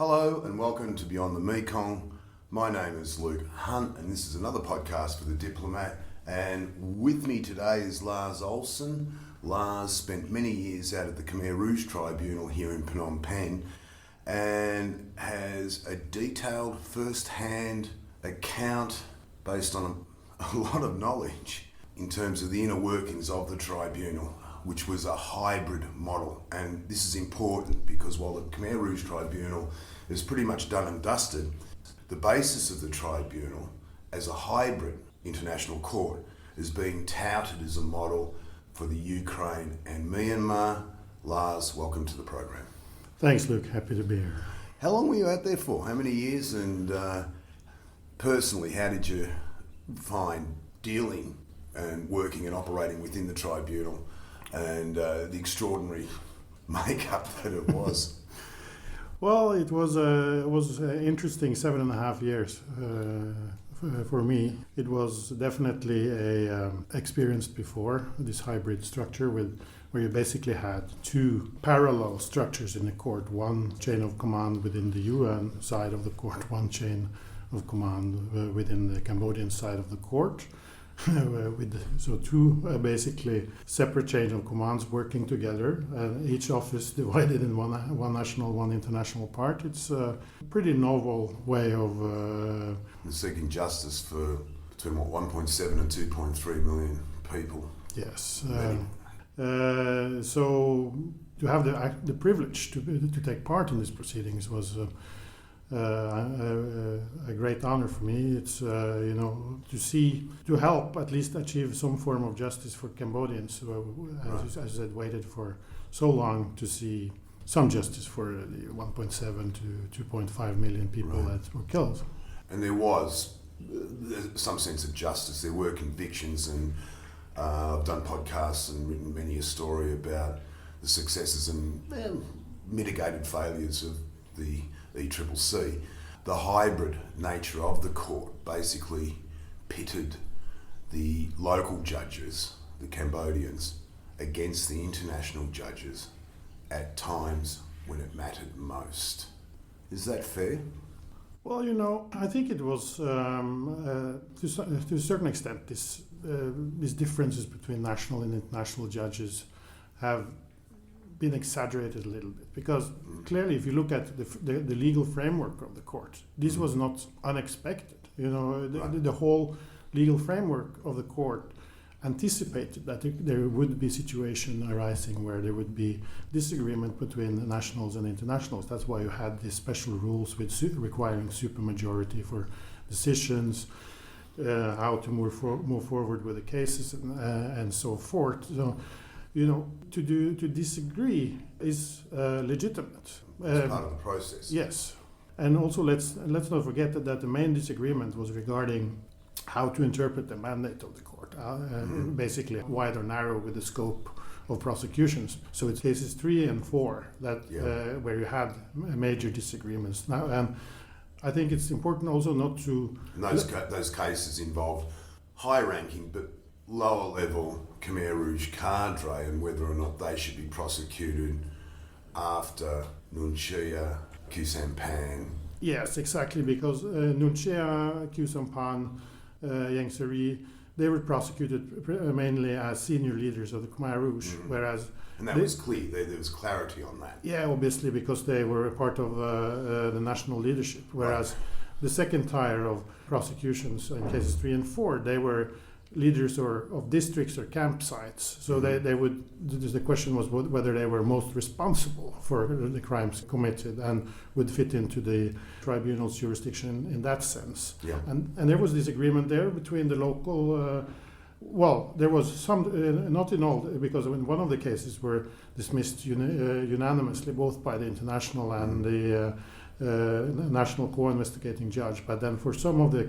Hello and welcome to Beyond the Mekong. My name is Luke Hunt and this is another podcast for The Diplomat, and with me today is Lars Olsen. Lars spent many years out at the Khmer Rouge Tribunal here in Phnom Penh and has a detailed first-hand account based on a lot of knowledge in terms of the inner workings of the tribunal, which was a hybrid model. And this is important because while the Khmer Rouge Tribunal is pretty much done and dusted, the basis of the tribunal as a hybrid international court is being touted as a model for the Ukraine and Myanmar. Lars, welcome to the program. Thanks, Luke. Happy to be here. How long were you out there for? How many years? And personally, how did you find dealing and working and operating within the tribunal and the extraordinary makeup that it was? Well, it was interesting 7.5 years for me. It was definitely a experienced before this hybrid structure where you basically had two parallel structures in the court, one chain of command within the UN side of the court, one chain of command within the Cambodian side of the court. So two basically separate chain of commands working together, each office divided in one national, one international part. It's a pretty novel way of seeking justice for between 1.7 and 2.3 million people. Yes. So to have the privilege to take part in these proceedings was a great honor for me. It's to help at least achieve some form of justice for Cambodians who, as I said, waited for so long to see some justice for the 1.7 to 2.5 million people that were killed. And there was some sense of justice. There were convictions, and I've done podcasts and written many a story about the successes and mitigated failures of the ECCC. The hybrid nature of the court basically pitted the local judges, the Cambodians, against the international judges at times when it mattered most. Is that fair? Well, I think it was to a certain extent these differences between national and international judges have been exaggerated a little bit, because clearly if you look at the legal framework of the court, this was not unexpected. The whole legal framework of the court anticipated that there would be situation arising where there would be disagreement between the nationals and internationals. That's why you had these special rules with requiring supermajority for decisions, how to move forward with the cases and so forth. So, to disagree is legitimate. It's part of the process. Yes, and also let's not forget that the main disagreement was regarding how to interpret the mandate of the court, basically wide or narrow with the scope of prosecutions. So it's cases 3 and 4 that where you had major disagreements. Now, and I think it's important also not to. And those cases involved high-ranking but lower-level Khmer Rouge cadre, and whether or not they should be prosecuted after Nunchia, Kusampan. Yes, exactly, because Nunchia, Kusampan, Yang Sari, they were prosecuted mainly as senior leaders of the Khmer Rouge, whereas... And that was clear, there was clarity on that. Yeah, obviously, because they were a part of the national leadership, whereas the second tier of prosecutions in cases 3 and 4, they were leaders of districts or campsites. So they would. The question was whether they were most responsible for the crimes committed and would fit into the tribunal's jurisdiction in that sense. Yeah. And there was disagreement there between the local. There was some, not in all, because in one of the cases were dismissed unanimously, both by the international and the national co-investigating judge. But then for some of the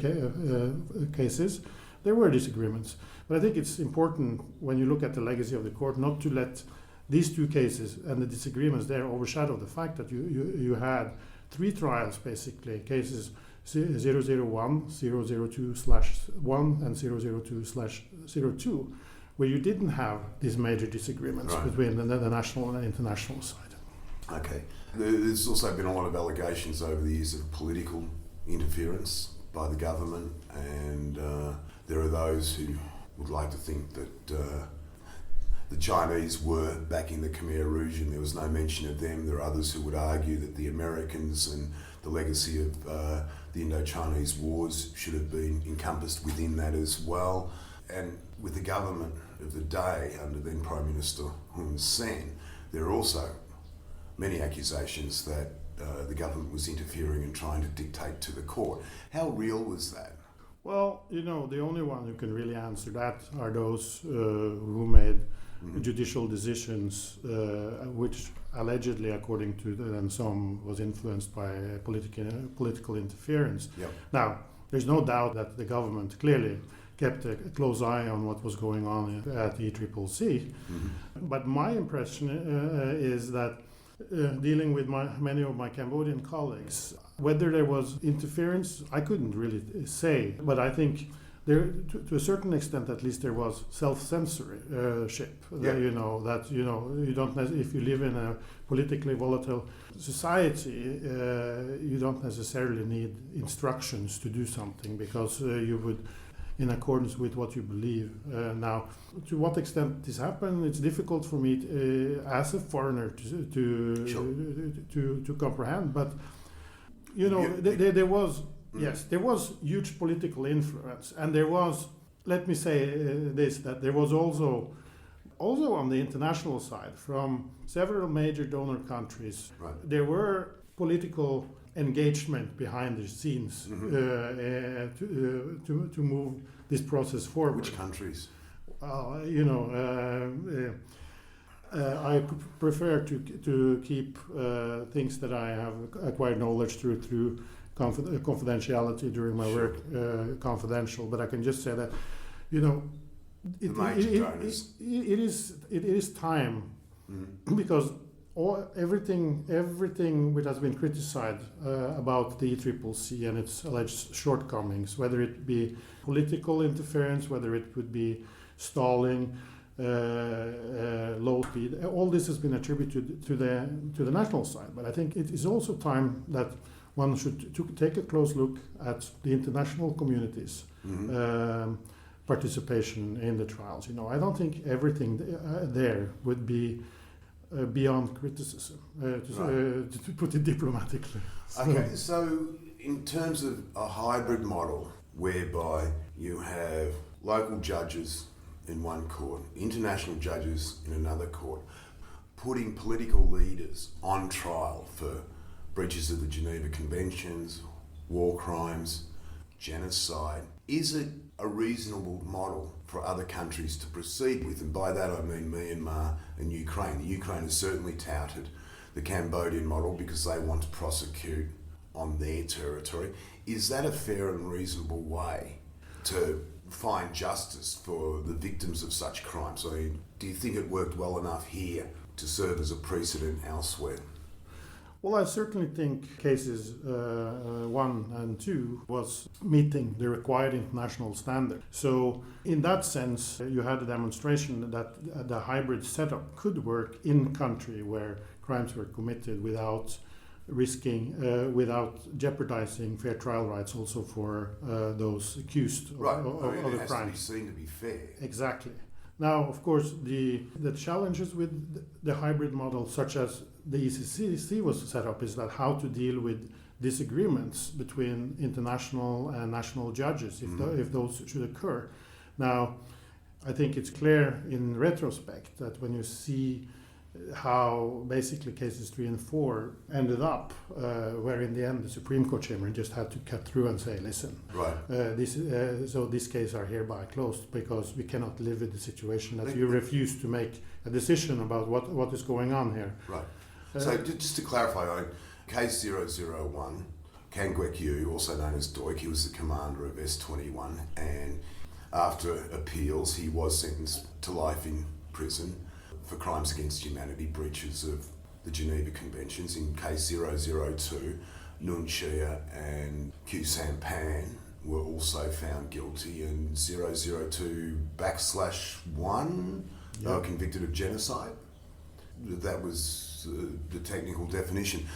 cases, there were disagreements. But I think it's important when you look at the legacy of the court not to let these two cases and the disagreements there overshadow the fact that you had 3 trials, basically, cases 001, 002/1 and 002/02, where you didn't have these major disagreements between the national and international side. Okay. There's also been a lot of allegations over the years of political interference by the government, and there are those who would like to think that the Chinese were backing the Khmer Rouge and there was no mention of them. There are others who would argue that the Americans and the legacy of the Indo-Chinese wars should have been encompassed within that as well. And with the government of the day under then Prime Minister Hun Sen, there are also many accusations that the government was interfering and trying to dictate to the court. How real was that? Well, the only one who can really answer that are those who made judicial decisions, which allegedly, according to them, some was influenced by political interference. Yep. Now, there's no doubt that the government clearly kept a close eye on what was going on at the ECCC. But my impression is that dealing with many of my Cambodian colleagues, whether there was interference, I couldn't really say. But I think there, to a certain extent, at least, there was self-censorship. Yeah. You don't if you live in a politically volatile society, you don't necessarily need instructions to do something because you would, in accordance with what you believe. Now, to what extent this happened, it's difficult for me as a foreigner to comprehend. But there was. Yes, there was huge political influence, and there was, let me say that there was also on the international side, from several major donor countries, right, there were political engagement behind the scenes to move this process forward. Which countries? I prefer to keep things that I have acquired knowledge through confidentiality during my work confidential, but I can just say that it is time because everything which has been criticized about the ECCC and its alleged shortcomings, whether it be political interference, whether it would be stalling, low speed, all this has been attributed to the national side. But I think it is also time that one should take a close look at the international community's participation in the trials. I don't think everything there would be beyond criticism, to put it diplomatically. Okay, so in terms of a hybrid model whereby you have local judges in one court, international judges in another court, putting political leaders on trial for breaches of the Geneva Conventions, war crimes, genocide. Is it a reasonable model for other countries to proceed with? And by that I mean Myanmar and Ukraine. The Ukraine has certainly touted the Cambodian model because they want to prosecute on their territory. Is that a fair and reasonable way to find justice for the victims of such crimes? I mean, do you think it worked well enough here to serve as a precedent elsewhere? Well, I certainly think cases 1 and 2 was meeting the required international standard. So in that sense, you had a demonstration that the hybrid setup could work in country where crimes were committed without risking, without jeopardizing fair trial rights also for those accused of other crimes. It has to be seen to be fair. Exactly. Now, of course, the challenges with the hybrid model, such as the ECCC was set up, is that how to deal with disagreements between international and national judges if those should occur. Now, I think it's clear in retrospect that when you see how basically cases 3 and 4 ended up, where in the end the Supreme Court chamber just had to cut through and say, listen, right, so this case are hereby closed because we cannot live with the situation that you refuse to make a decision about what is going on here. Right. So just to clarify, case 001, Kang Kwek-yew, also known as Doik, he was the commander of S-21, and after appeals he was sentenced to life in prison for crimes against humanity, breaches of the Geneva Conventions. In case 002, Nun Chia and Q Sampan were also found guilty, and 002/1 they were convicted of genocide. That was the technical definition.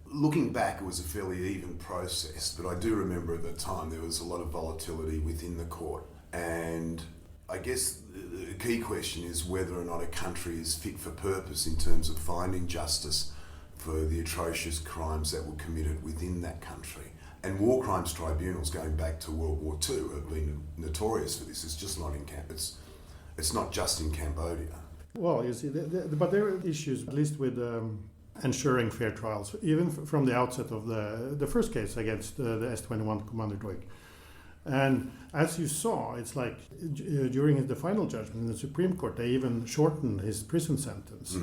Looking back, it was a fairly even process, but I do remember at the time there was a lot of volatility within the court. And I guess the key question is whether or not a country is fit for purpose in terms of finding justice for the atrocious crimes that were committed within that country. And war crimes tribunals going back to World War II have been notorious for this. It's just not it's not just in Cambodia. Well, you see, but there are issues, at least with ensuring fair trials, even from the outset of the first case against the S-21 Commander Doig. And as you saw, it's like during the final judgment in the Supreme Court, they even shortened his prison sentence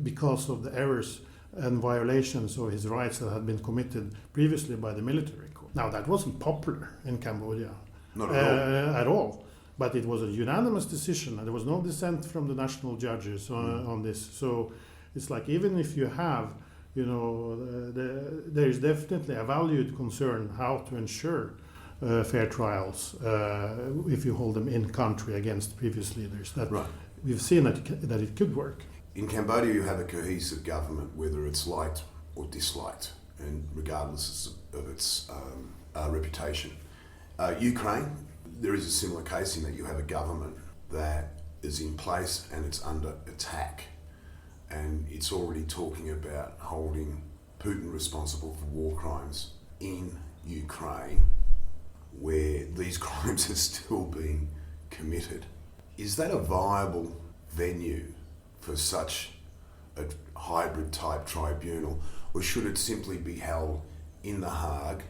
because of the errors and violations of his rights that had been committed previously by the military court. Now, that wasn't popular in Cambodia. Not at all. But it was a unanimous decision, and there was no dissent from the national judges on this. So it's like, even if you have, there is definitely a valued concern how to ensure fair trials if you hold them in country against previous leaders. That right. We've seen that it could work. In Cambodia, you have a cohesive government, whether it's liked or disliked, and regardless of its reputation. Ukraine, there is a similar case in that you have a government that is in place and it's under attack, and it's already talking about holding Putin responsible for war crimes in Ukraine, where these crimes are still being committed. Is that a viable venue for such a hybrid type tribunal, or should it simply be held in The Hague,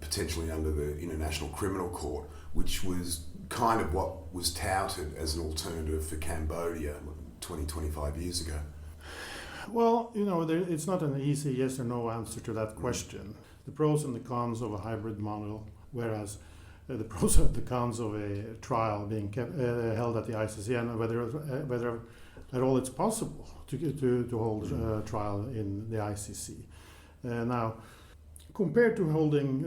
potentially under the International Criminal Court, which was kind of what was touted as an alternative for Cambodia 20-25 years ago? Well, it's not an easy yes or no answer to that question. The pros and the cons of a hybrid model, whereas the pros and the cons of a trial being held at the ICC, and whether at all it's possible to hold a trial in the ICC. Now, compared to holding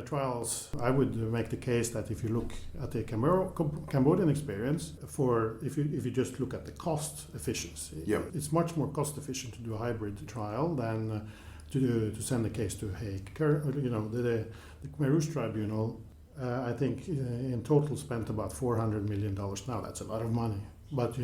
trials, I would make the case that if you look at the Cambodian experience, if you just look at the cost efficiency, it's much more cost efficient to do a hybrid trial than to send the case to Hague. The Khmer Rouge Tribunal, I think in total spent about $400 million. Now that's a lot of money, but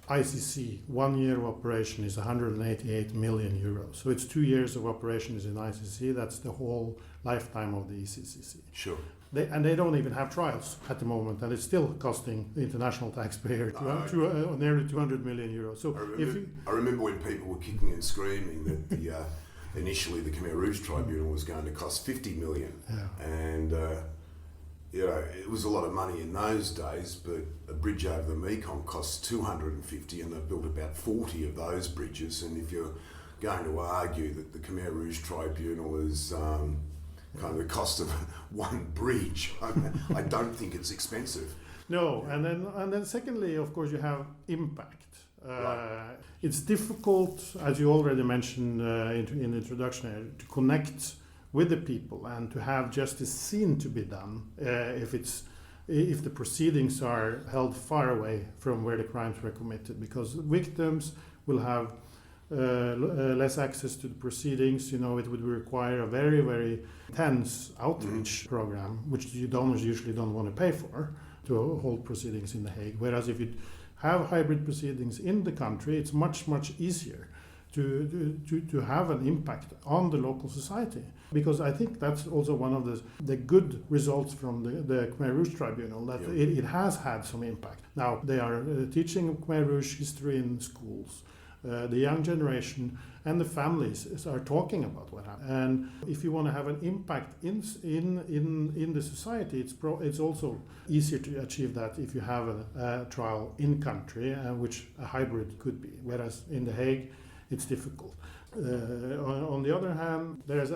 ICC, 1 year of operation is 188 million euros. So it's 2 years of operation is in ICC. That's the whole lifetime of the ECCC. Sure. They don't even have trials at the moment, and it's still costing the international taxpayer nearly 200 million euros. So I remember when people were kicking and screaming that initially the Khmer Rouge Tribunal was going to cost 50 million. Yeah. And it was a lot of money in those days, but a bridge over the Mekong costs 250, and they've built about 40 of those bridges. And if you're going to argue that the Khmer Rouge Tribunal is kind of the cost of one bridge, I don't think it's expensive. No, and then secondly, of course, you have impact. Right. It's difficult, as you already mentioned in the introduction, to connect with the people and to have justice seen to be done if the proceedings are held far away from where the crimes were committed, because victims will have less access to the proceedings. It would require a very, very intense outreach program, which the donors usually don't want to pay for, to hold proceedings in The Hague. Whereas if you have hybrid proceedings in the country, it's much, much easier to have an impact on the local society. Because I think that's also one of the good results from the Khmer Rouge Tribunal, that it has had some impact. Now, they are teaching Khmer Rouge history in schools. The young generation and the families are talking about what happened. And if you want to have an impact in the society, it's also easier to achieve that if you have a trial in country, which a hybrid could be. Whereas in The Hague, it's difficult. On the other hand, there's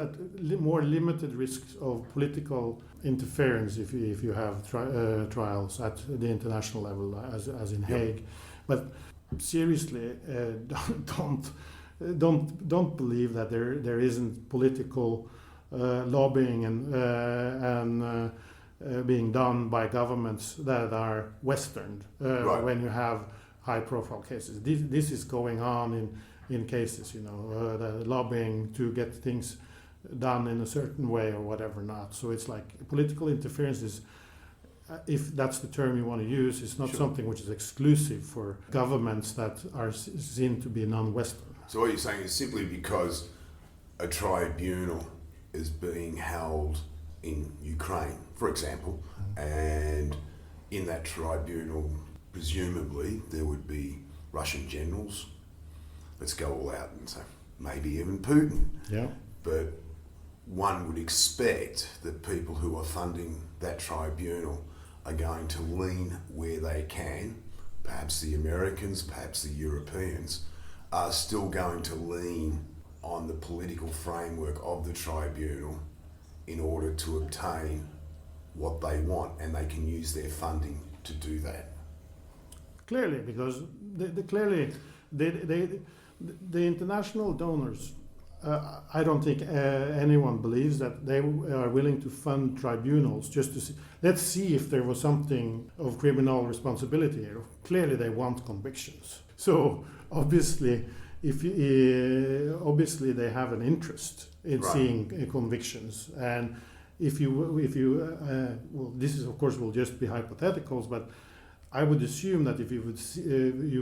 more limited risks of political interference if you have trials at the international level, as in Hague. But seriously, don't believe that there isn't political lobbying and being done by governments that are Western when you have high-profile cases. This is going on in cases, the lobbying to get things done in a certain way or whatever not. So it's like political interference is, if that's the term you want to use, it's not something which is exclusive for governments that are seen to be non-Western. So what you're saying is simply because a tribunal is being held in Ukraine, for example, and in that tribunal, presumably, there would be Russian generals. Let's go all out and say, maybe even Putin. Yeah. But one would expect that people who are funding that tribunal are going to lean where they can. Perhaps the Americans, perhaps the Europeans are still going to lean on the political framework of the tribunal in order to obtain what they want, and they can use their funding to do that. Clearly, because the international donors, I don't think anyone believes that they are willing to fund tribunals just to see. Let's see if there was something of criminal responsibility here. Clearly, they want convictions. So obviously, obviously they have an interest in seeing convictions. And if you well, this is of course will just be hypotheticals, but I would assume that if you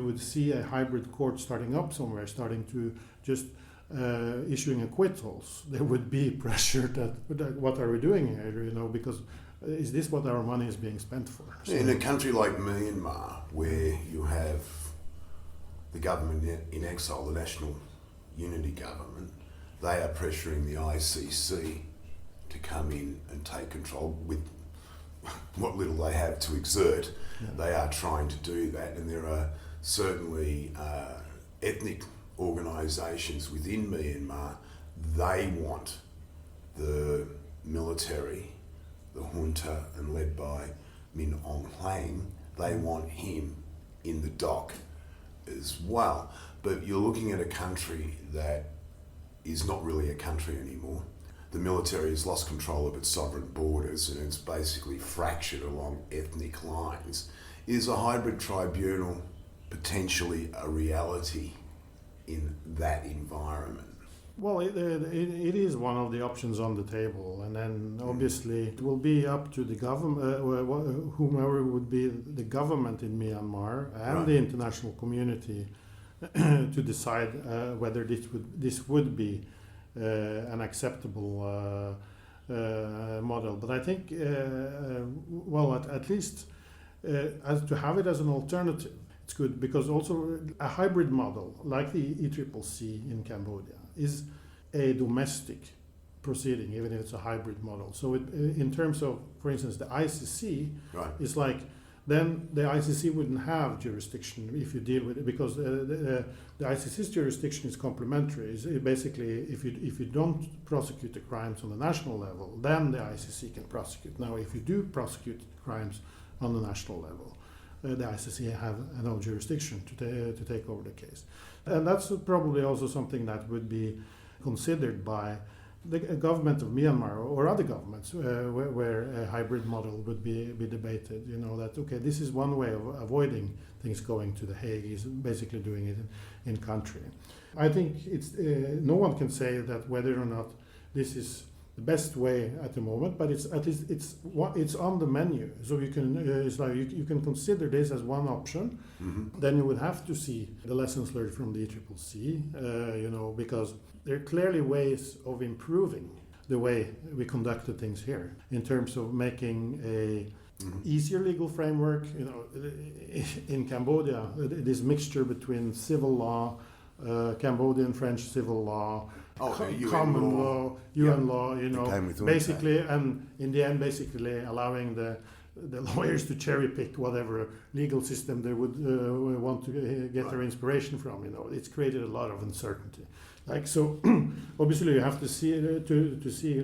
would see a hybrid court starting up somewhere, starting to just issuing acquittals, there would be pressure that what are we doing here? Because is this what our money is being spent for? So in a country like Myanmar, where you have the government in exile, the National Unity Government, they are pressuring the ICC to come in and take control with what little they have to exert. Yeah. They are trying to do that, and there are certainly ethnic organisations within Myanmar. They want the military, the junta, and led by Min Aung Hlaing, they want him in the dock as well. But you're looking at a country that is not really a country anymore. The military has lost control of its sovereign borders, and it's basically fractured along ethnic lines. Is a hybrid tribunal potentially a reality in that environment? Well, it is one of the options on the table, and then obviously it will be up to the government, whomever would be the government in Myanmar and the international community to decide whether this would be an acceptable model. But I think, at least as to have it as an alternative, it's good, because also a hybrid model like the ECCC in Cambodia is a domestic proceeding, even if it's a hybrid model. So in terms of, for instance, the ICC, it's like then the ICC wouldn't have jurisdiction if you deal with it, because the ICC's jurisdiction is complementary. It's basically, if you don't prosecute the crimes on the national level, then the ICC can prosecute. Now, if you do prosecute crimes on the national level, the ICC have no jurisdiction to take over the case. And that's probably also something that would be considered by the government of Myanmar or other governments where a hybrid model would be debated. That, okay, this is one way of avoiding things going to The Hague, is basically doing it in country. I think it's no one can say that whether or not this is the best way at the moment, but it's at least it's on the menu, so you can it's like you can consider this as one option. Mm-hmm. Then you would have to see the lessons learned from the ECCC, because there are clearly ways of improving the way we conducted things here in terms of making a easier legal framework. In Cambodia, this mixture between civil law, Cambodian French civil law, common law, UN law, basically, and in the end, basically allowing the lawyers to cherry pick whatever legal system they would want to get their inspiration from. It's created a lot of uncertainty. So, obviously, you have to see to see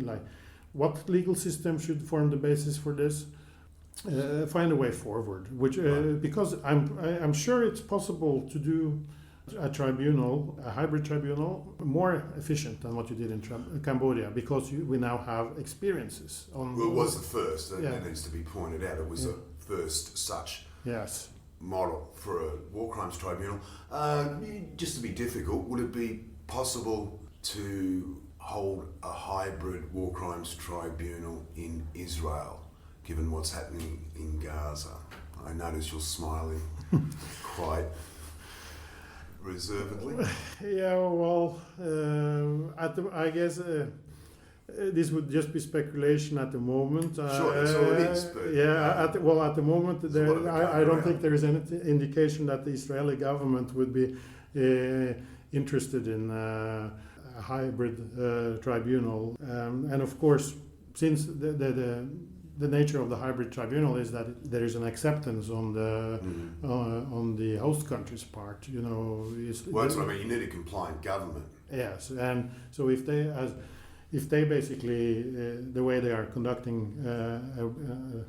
what legal system should form the basis for this. Find a way forward, because I'm sure it's possible to do a hybrid tribunal, more efficient than what you did in Cambodia, because we now have experiences on. Well, it was the first, and that needs to be pointed out. It was the first such model for a war crimes tribunal. Just to be difficult, would it be possible to hold a hybrid war crimes tribunal in Israel, given what's happening in Gaza? I notice you're smiling quite reservedly. Yeah, well, I guess this would just be speculation at the moment. Sure, that's all it is. But, at the moment, I don't think there is any indication that the Israeli government would be interested in a hybrid tribunal. And of course, since the nature of the hybrid tribunal is that there is an acceptance on the host country's part. You know, well, that's what I mean. You need a compliant government. Yes, and so if they basically the way they are conducting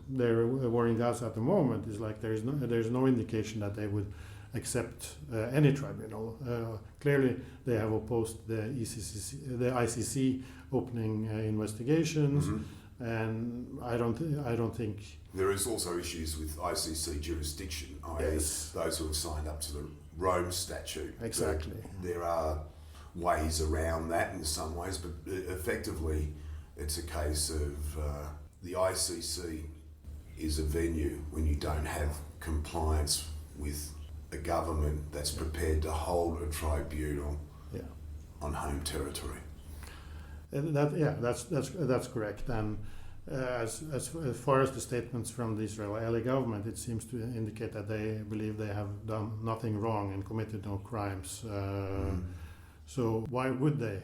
their war in Gaza at the moment is like there's no indication that they would accept any tribunal. Clearly, they have opposed the ICC opening investigations. Mm-hmm. And I don't think there is also issues with ICC jurisdiction, i.e. Yes. those who have signed up to the Rome Statute. Exactly. There are ways around that in some ways, but effectively it's a case of the ICC is a venue when you don't have compliance with a government that's prepared to hold a tribunal on home territory. That's correct. And as far as the statements from the Israeli government, it seems to indicate that they believe they have done nothing wrong and committed no crimes. So why would they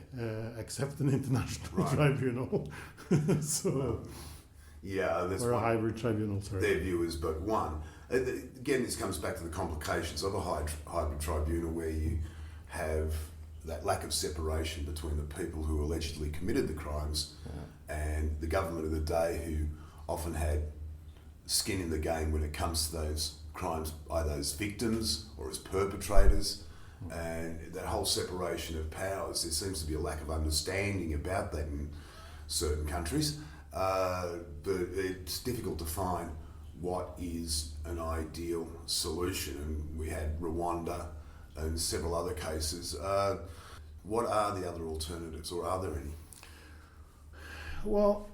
accept an international tribunal? That's or a hybrid tribunal. Sorry. Their view is but one. Again, this comes back to the complications of a hybrid tribunal, where you have that lack of separation between the people who allegedly committed the crimes and the government of the day, who often had skin in the game when it comes to those crimes, either as victims or as perpetrators. And that whole separation of powers, there seems to be a lack of understanding about that in certain countries. But it's difficult to find what is an ideal solution. And we had Rwanda and several other cases. What are the other alternatives, or are there any? Well,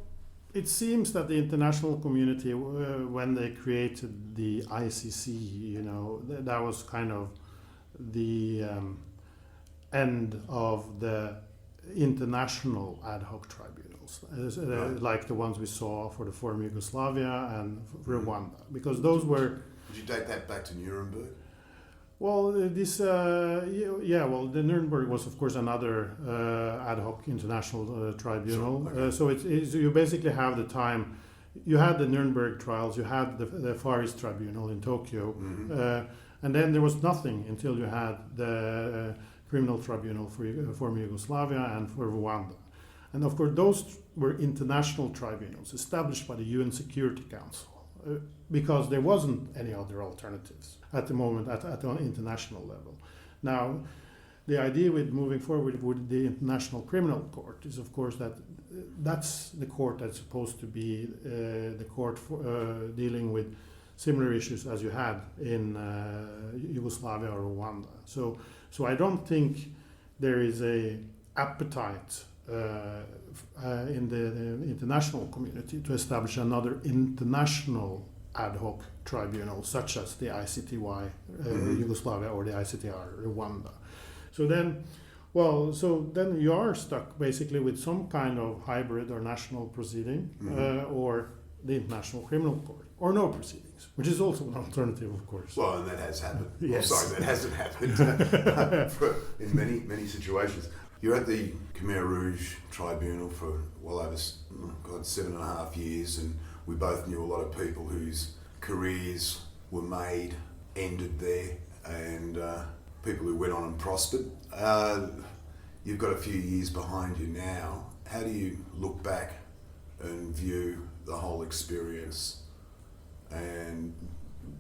it seems that the international community, when they created the ICC, you know, that was kind of the end of the international ad hoc tribunals, like the ones we saw for the former Yugoslavia and Rwanda, because those were... Would you date that back to Nuremberg? Well, the Nuremberg was, of course, another ad hoc international tribunal. Sure, okay. So it's you basically have the time. You had the Nuremberg trials, you had the Far East Tribunal in Tokyo, and then there was nothing until you had the Criminal Tribunal for former Yugoslavia and for Rwanda. And of course, those were international tribunals established by the UN Security Council. Because there wasn't any other alternatives at the moment at an international level. Now, the idea with moving forward with the International Criminal Court is, of course, that that's the court that's supposed to be the court for dealing with similar issues as you had in Yugoslavia or Rwanda. So I don't think there is a appetite in the international community to establish another international ad hoc tribunal, such as the ICTY Yugoslavia or the ICTR Rwanda. So then you are stuck basically with some kind of hybrid or national proceeding, or the International Criminal Court, or no proceedings, which is also an alternative, of course. Well, and that has happened. Yes. Oh, sorry, that hasn't happened in many situations. You're at the Khmer Rouge Tribunal for well over 7.5 years, and we both knew a lot of people whose careers were ended there, and people who went on and prospered. You've got a few years behind you now. How do you look back and view the whole experience, and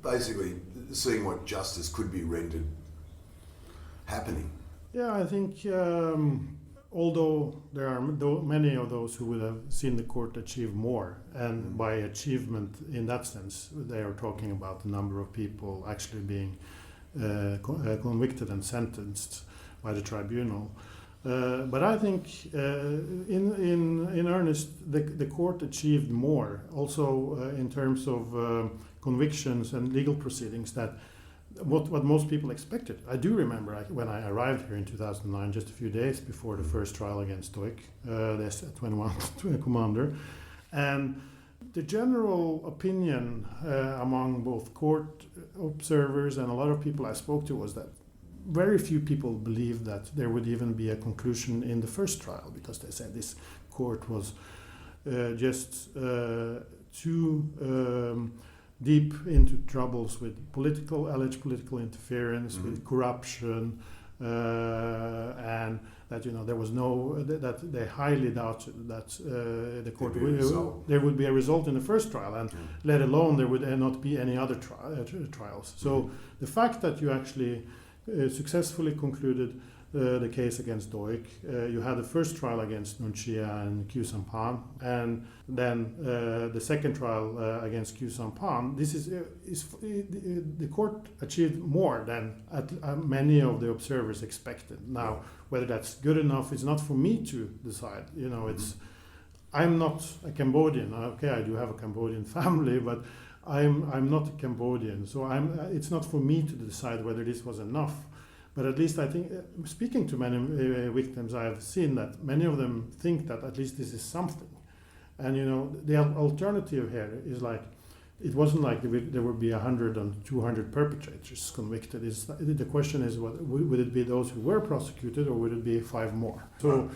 basically seeing what justice could be rendered happening? Yeah, I think, although there are many of those who would have seen the court achieve more, and by achievement in that sense, they are talking about the number of people actually being convicted and sentenced by the tribunal. But I think, in earnest, the court achieved more, also in terms of convictions and legal proceedings, that what most people expected. I do remember when I arrived here in 2009, just a few days before the first trial against Stoic, the S-21 commander, and the general opinion among both court observers and a lot of people I spoke to was that very few people believed that there would even be a conclusion in the first trial, because they said this court was just too deep into troubles with alleged political interference, with corruption, and that there was that they highly doubted that the court there would be a result in the first trial, and let alone there would not be any other trials. So the fact that you actually successfully concluded the case against Stoic, you had the first trial against Nunchia and Khieu Samphan, and then the second trial against Khieu Samphan. This is the court achieved more than many of the observers expected. Now, whether that's good enough is not for me to decide. I'm not a Cambodian. Okay, I do have a Cambodian family, but I'm not a Cambodian, so it's not for me to decide whether this was enough. But at least I think, speaking to many victims, I have seen that many of them think that at least this is something. And the alternative here is like, it wasn't like there would be 100 and 200 perpetrators convicted. The question is, would it be those who were prosecuted, or would it be 5 more? So,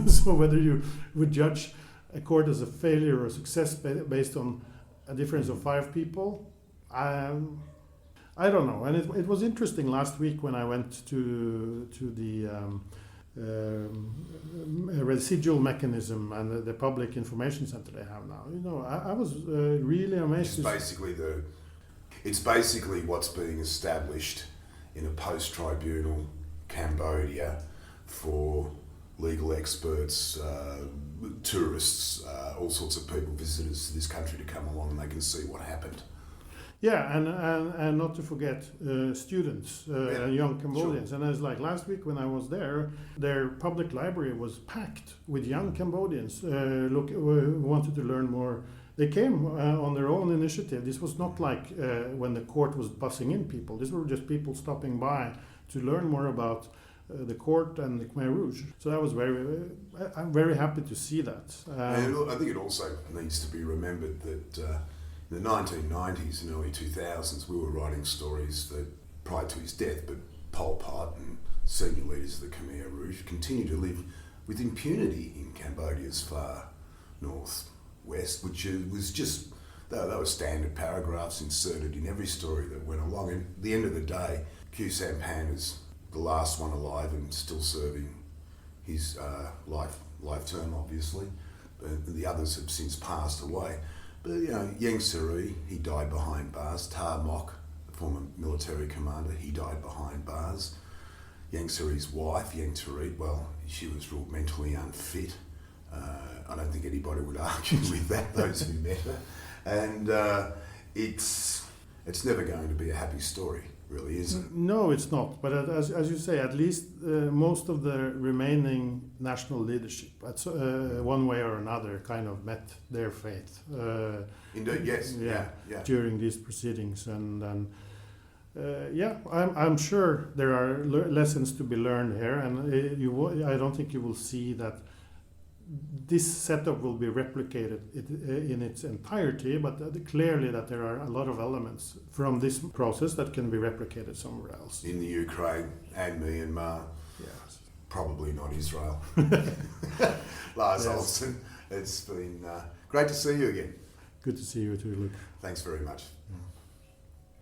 so whether you would judge a court as a failure or a success based on a difference of 5 people, I don't know. And it was interesting last week when I went to the residual mechanism and the public information center they have now. I was really amazed. It's basically what's being established in a post-tribunal Cambodia for legal experts, tourists, all sorts of people, visitors to this country to come along and they can see what happened. Yeah, and not to forget students, young Cambodians. Sure. And it's like last week when I was there, their public library was packed with young Cambodians who wanted to learn more. They came on their own initiative. This was not like when the court was bussing in people. These were just people stopping by to learn more about the court and the Khmer Rouge. So that was I'm very happy to see that. And I think it also needs to be remembered that in the 1990s and early 2000s, we were writing stories that prior to his death, but Pol Pot and senior leaders of the Khmer Rouge continued to live with impunity in Cambodia's far northwest, which was just, they were standard paragraphs inserted in every story that went along. And at the end of the day, Khieu Samphan is the last one alive and still serving his life term, obviously. But the others have since passed away. But Yang Seri, he died behind bars. Ta Mok, the former military commander, he died behind bars. Yang Seri's wife, Yang Terit, well, she was ruled mentally unfit. I don't think anybody would argue with that, those who met her. And it's never going to be a happy story, really, is it? No, it's not. But as you say, at least most of the remaining national leadership, one way or another, kind of met their fate. Indeed, yes. Yeah. During these proceedings, and I'm sure there are lessons to be learned here, and I don't think you will see that this setup will be replicated in its entirety, but clearly that there are a lot of elements from this process that can be replicated somewhere else. In the Ukraine and Myanmar. Yes. Probably not Israel. Lars Olsen, it's been great to see you again. Good to see you too, Luke. Thanks very much. Yeah.